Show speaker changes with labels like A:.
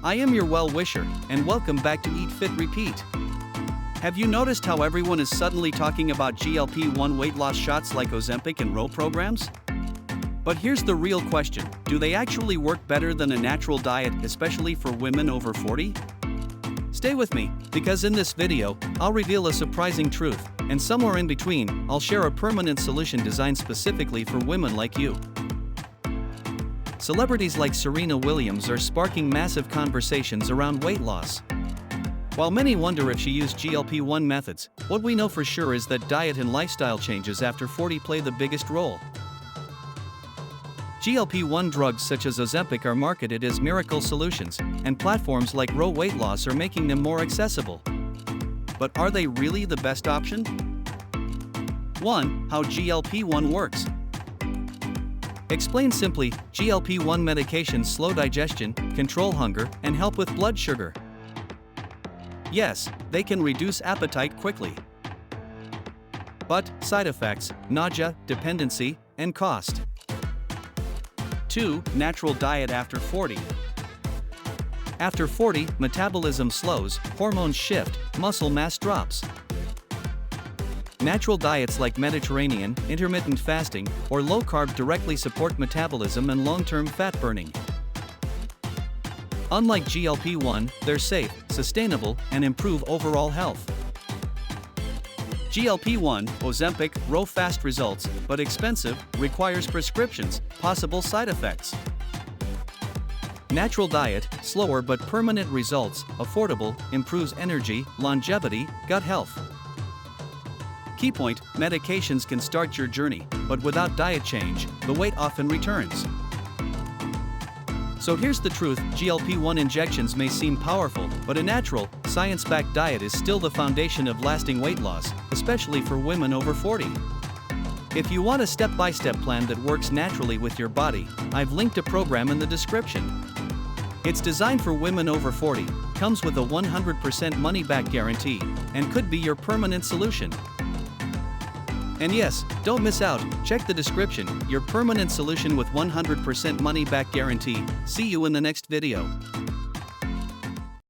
A: I am your well-wisher, and welcome back to Eat Fit Repeat. Have you noticed how everyone is suddenly talking about GLP-1 weight loss shots like Ozempic and Roe programs? But here's the real question, do they actually work better than a natural diet, especially for women over 40? Stay with me, because in this video, I'll reveal a surprising truth, and somewhere in between, I'll share a permanent solution designed specifically for women like you. Celebrities like Serena Williams are sparking massive conversations around weight loss. While many wonder if she used GLP-1 methods, what we know for sure is that diet and lifestyle changes after 40 play the biggest role. GLP-1 drugs such as Ozempic are marketed as miracle solutions, and platforms like Roe Weight Loss are making them more accessible. But are they really the best option? 1. How GLP-1 works. Explained simply, GLP-1 medications slow digestion, control hunger, and help with blood sugar. Yes, they can reduce appetite quickly. But side effects, nausea, dependency, and cost. 2. Natural diet after 40. After 40, metabolism slows, hormones shift, muscle mass drops. Natural diets like Mediterranean, intermittent fasting, or low-carb directly support metabolism and long-term fat burning. Unlike GLP-1, they're safe, sustainable, and improve overall health. GLP-1, Ozempic, Roe fast results, but expensive, requires prescriptions, possible side effects. Natural diet, slower but permanent results, affordable, improves energy, longevity, gut health. Key point, medications can start your journey, but without diet change, the weight often returns. So here's the truth, GLP-1 injections may seem powerful, but a natural, science-backed diet is still the foundation of lasting weight loss, especially for women over 40. If you want a step-by-step plan that works naturally with your body, I've linked a program in the description. It's designed for women over 40, comes with a 100% money-back guarantee, and could be your permanent solution. And yes, don't miss out, check the description, your permanent solution with 100% money-back guarantee. See you in the next video.